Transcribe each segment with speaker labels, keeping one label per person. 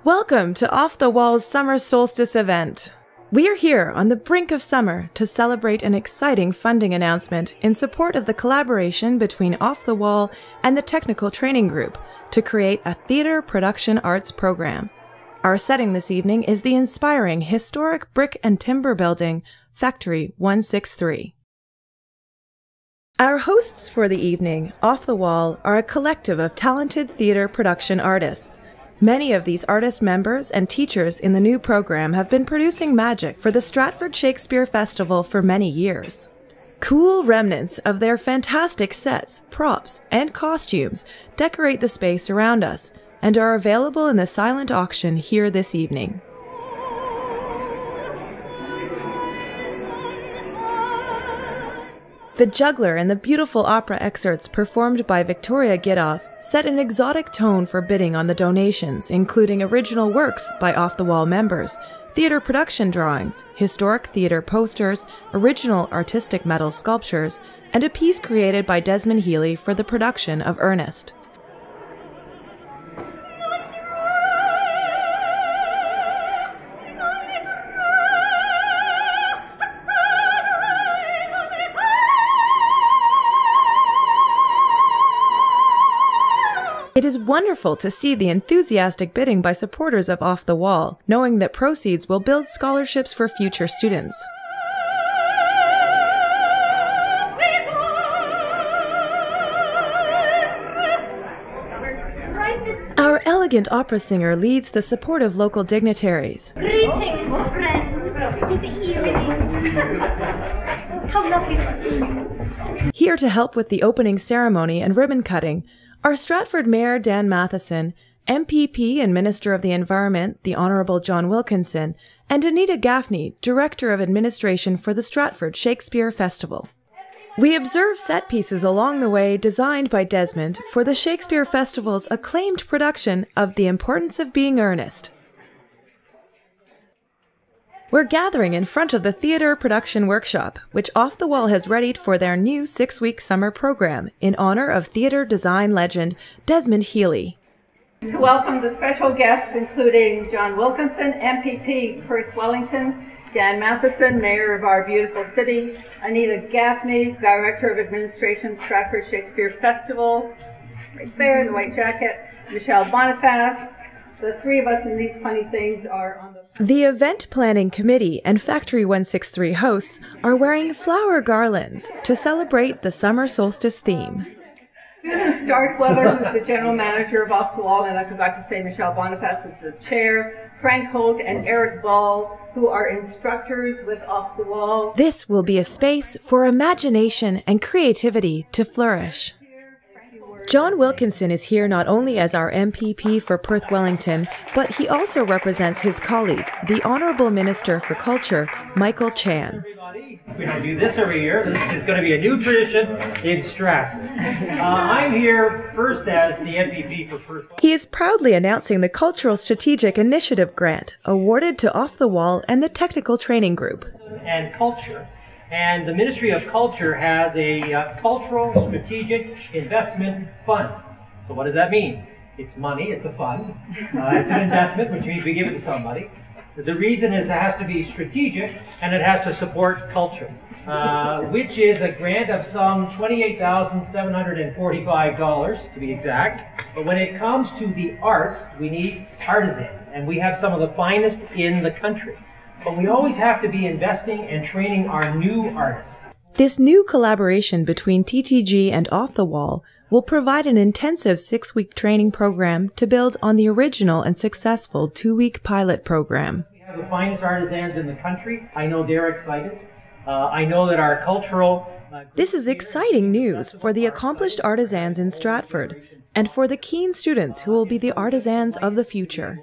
Speaker 1: Welcome to Off the Wall's Summer Solstice event. We are here on the brink of summer to celebrate an exciting funding announcement in support of the collaboration between Off the Wall and the Technical Training Group to create a theater production arts program. Our setting this evening is the inspiring historic brick and timber building, Factory 163. Our hosts for the evening, Off the Wall, are a collective of talented theater production artists. Many of these artist members and teachers in the new program have been producing magic for the Stratford Shakespeare Festival for many years. Cool remnants of their fantastic sets, props, and costumes decorate the space around us and are available in the silent auction here this evening. The juggler and the beautiful opera excerpts performed by Victoria Gidoff set an exotic tone for bidding on the donations, including original works by Off the Wall members, theater production drawings, historic theater posters, original artistic metal sculptures, and a piece created by Desmond Heeley for the production of Ernest. It is wonderful to see the enthusiastic bidding by supporters of Off the Wall, knowing that proceeds will build scholarships for future students. Our elegant opera singer leads the support of local dignitaries.
Speaker 2: Greetings, friends. Good evening. How lovely to see you.
Speaker 1: Here to help with the opening ceremony and ribbon cutting are Stratford Mayor Dan Matheson, MPP and Minister of the Environment, the Honourable John Wilkinson, and Anita Gaffney, Director of Administration for the Stratford Shakespeare Festival. We observe set pieces along the way designed by Desmond for the Shakespeare Festival's acclaimed production of The Importance of Being Earnest. We're gathering in front of the Theatre Production Workshop, which Off the Wall has readied for their new 6-week summer program in honor of theatre design legend Desmond Heeley.
Speaker 3: To welcome the special guests, including John Wilkinson, MPP, Perth Wellington, Dan Matheson, Mayor of our beautiful city, Anita Gaffney, Director of Administration, Stratford Shakespeare Festival, right there in the white jacket, Michelle Boniface. The three of us in these funny things are on
Speaker 1: The event planning committee and Factory 163 hosts are wearing flower garlands to celebrate the summer solstice theme.
Speaker 3: Susan Starkweather, who's the general manager of Off the Wall, and I forgot to say Michelle Boniface is the chair, Frank Holt and Eric Ball, who are instructors with Off the Wall.
Speaker 1: This will be a space for imagination and creativity to flourish. John Wilkinson is here not only as our MPP for Perth Wellington, but he also represents his colleague, the Honourable Minister for Culture, Michael Chan.
Speaker 4: We don't do this every year. This is going to be a new tradition in Stratford. I'm here first as the MPP for Perth.
Speaker 1: He is proudly announcing the Cultural Strategic Initiative Grant, awarded to Off the Wall and the Technical Training Group.
Speaker 4: And culture. And the Ministry of Culture has a Cultural Strategic Investment Fund. So what does that mean? It's money, it's a fund. It's an investment, which means we give it to somebody. The reason is it has to be strategic and it has to support culture, which is a grant of some $28,745 to be exact. But when it comes to the arts, we need artisans, and we have some of the finest in the country. But we always have to be investing and training our new artists.
Speaker 1: This new collaboration between TTG and Off the Wall will provide an intensive 6-week training program to build on the original and successful 2-week pilot program.
Speaker 4: We have the finest artisans in the country. I know they're excited. I know that our cultural...
Speaker 1: This is exciting news for the accomplished artisans in Stratford and for the keen students who will be the artisans of the future.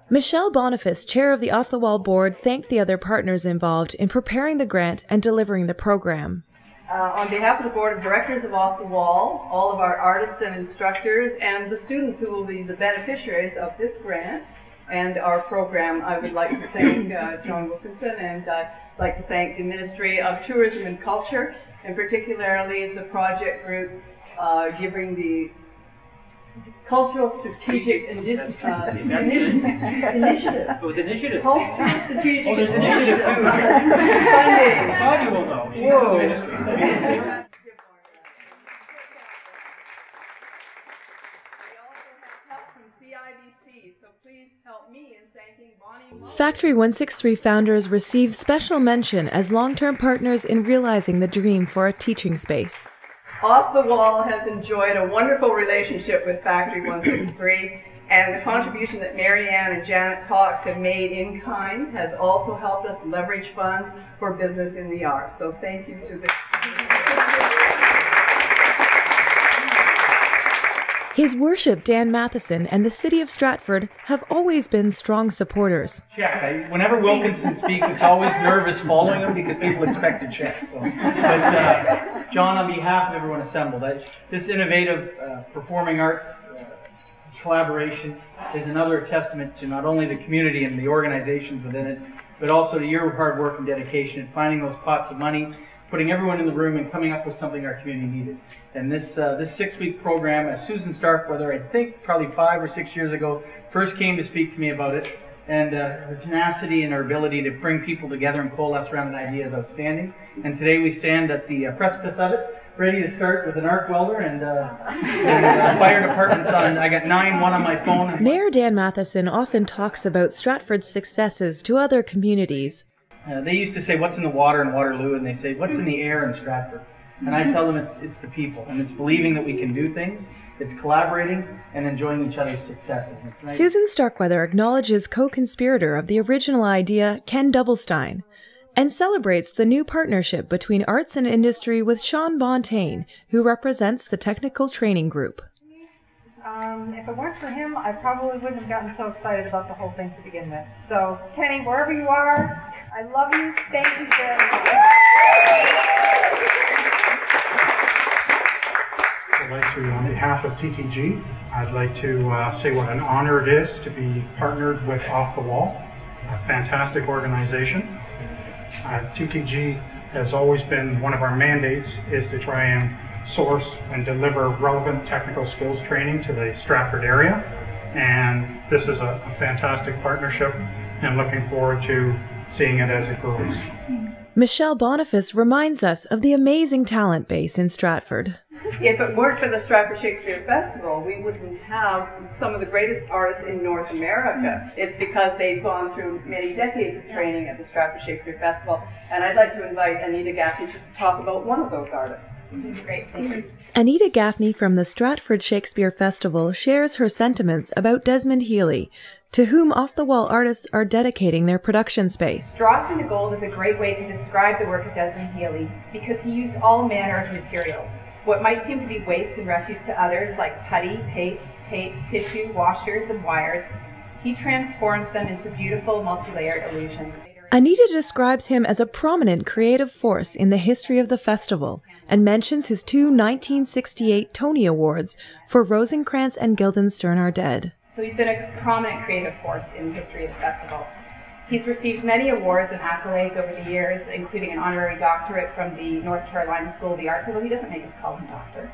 Speaker 1: Michelle Boniface, chair of the Off the Wall board, thanked the other partners involved in preparing the grant and delivering the program.
Speaker 5: On behalf of the board of directors of Off the Wall, all of our artists and instructors, and the students who will be the beneficiaries of this grant and our program, I would like to thank John Wilkinson, and I'd like to thank the Ministry of Tourism and Culture, and particularly the project group giving the Cultural Strategic Initiative.
Speaker 4: It was initiative.
Speaker 5: Cultural Strategic
Speaker 4: Oh, there's initiative too.
Speaker 5: Funding.
Speaker 4: Sonia will know. She's
Speaker 5: Whoa.
Speaker 4: in the ministry.
Speaker 1: Factory 163 founders receive special mention as long-term partners in realizing the dream for a teaching space.
Speaker 5: Off the Wall has enjoyed a wonderful relationship with Factory 163, and the contribution that Mary Ann and Janet Cox have made in kind has also helped us leverage funds for business in the arts. So thank you to the...
Speaker 1: His worship, Dan Matheson, and the city of Stratford have always been strong supporters.
Speaker 6: Check. Whenever Wilkinson speaks, it's always nervous following him because people expect a check. So, but John, on behalf of everyone assembled, this innovative performing arts collaboration is another testament to not only the community and the organizations within it, but also to your hard work and dedication in finding those pots of money, putting everyone in the room and coming up with something our community needed. And this 6-week program, Susan Starkweather, I think probably 5 or 6 years ago, first came to speak to me about it. And her tenacity and her ability to bring people together and coalesce around an idea is outstanding. And today we stand at the precipice of it, ready to start with an arc welder and fire department's on. I got 9, one on my phone.
Speaker 1: Mayor Dan Matheson often talks about Stratford's successes to other communities.
Speaker 6: They used to say, what's in the water in Waterloo? And they say, what's in the air in Stratford? And I tell them it's the people. And it's believing that we can do things. It's collaborating and enjoying each other's successes. Nice.
Speaker 1: Susan Starkweather acknowledges co-conspirator of the original idea, Ken Doublestein, and celebrates the new partnership between arts and industry with Sean Bontaine, who represents the technical training group.
Speaker 7: If it weren't for him, I probably wouldn't have gotten so excited about the whole thing to begin with. So, Kenny, wherever you are, I love you. Thank you very much.
Speaker 8: I'd like to, on behalf of TTG, I'd like to say what an honor it is to be partnered with Off the Wall, a fantastic organization. TTG has always been, one of our mandates is to try and source and deliver relevant technical skills training to the Stratford area. And this is a fantastic partnership and looking forward to seeing it as it grows.
Speaker 1: Michelle Boniface reminds us of the amazing talent base in Stratford.
Speaker 5: If it weren't for the Stratford Shakespeare Festival, we wouldn't have some of the greatest artists in North America. It's because they've gone through many decades of training at the Stratford Shakespeare Festival. And I'd like to invite Anita Gaffney to talk about one of those artists.
Speaker 2: Great, thank you.
Speaker 1: Anita Gaffney from the Stratford Shakespeare Festival shares her sentiments about Desmond Heeley, to whom Off the Wall artists are dedicating their production space.
Speaker 9: Dross into Gold is a great way to describe the work of Desmond Heeley because he used all manner of materials. What might seem to be waste and refuse to others, like putty, paste, tape, tissue, washers, and wires, he transforms them into beautiful, multi-layered illusions.
Speaker 1: Anita describes him as a prominent creative force in the history of the festival and mentions his 2 1968 Tony Awards for Rosencrantz and Guildenstern Are Dead.
Speaker 9: So he's been a prominent creative force in the history of the festival. He's received many awards and accolades over the years, including an honorary doctorate from the North Carolina School of the Arts, although he doesn't make us call him doctor.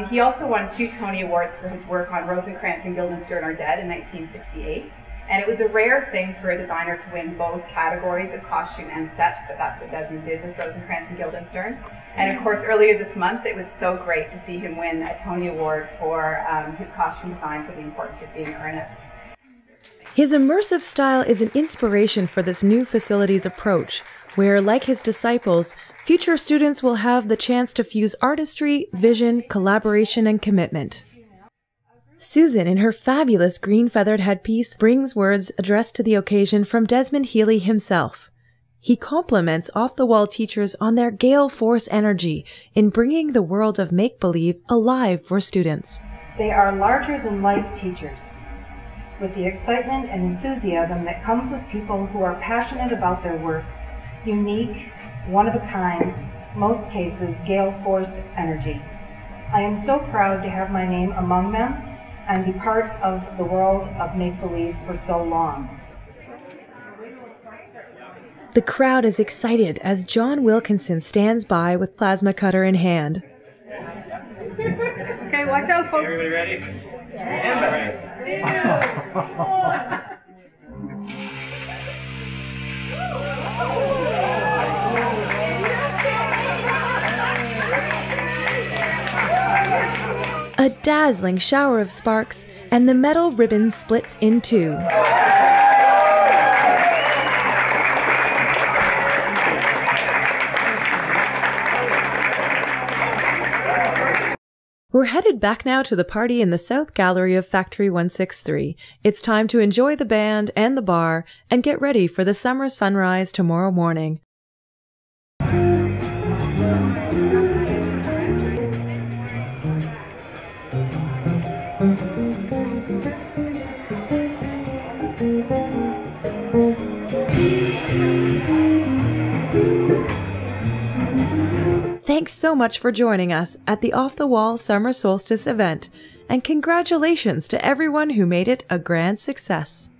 Speaker 9: He also won 2 Tony Awards for his work on Rosencrantz and Guildenstern Are Dead in 1968. And it was a rare thing for a designer to win both categories of costume and sets, but that's what Desmond did with Rosencrantz and Guildenstern. And of course, earlier this month, it was so great to see him win a Tony Award for his costume design for The Importance of Being Earnest.
Speaker 1: His immersive style is an inspiration for this new facility's approach, where, like his disciples, future students will have the chance to fuse artistry, vision, collaboration, and commitment. Susan, in her fabulous green-feathered headpiece, brings words addressed to the occasion from Desmond Heeley himself. He compliments off-the-wall teachers on their gale force energy in bringing the world of make-believe alive for students.
Speaker 7: They are larger-than-life teachers, with the excitement and enthusiasm that comes with people who are passionate about their work. Unique, one-of-a-kind, most cases gale force energy. I am so proud to have my name among them and be part of the world of make-believe for so long.
Speaker 1: The crowd is excited as John Wilkinson stands by with plasma cutter in hand.
Speaker 3: Okay, Okay, watch out, folks.
Speaker 4: Everybody ready? Stand by.
Speaker 1: A dazzling shower of sparks, and the metal ribbon splits in two. We're headed back now to the party in the South Gallery of Factory 163. It's time to enjoy the band and the bar and get ready for the summer sunrise tomorrow morning. Thanks so much for joining us at the Off the Wall Summer Solstice event, and congratulations to everyone who made it a grand success.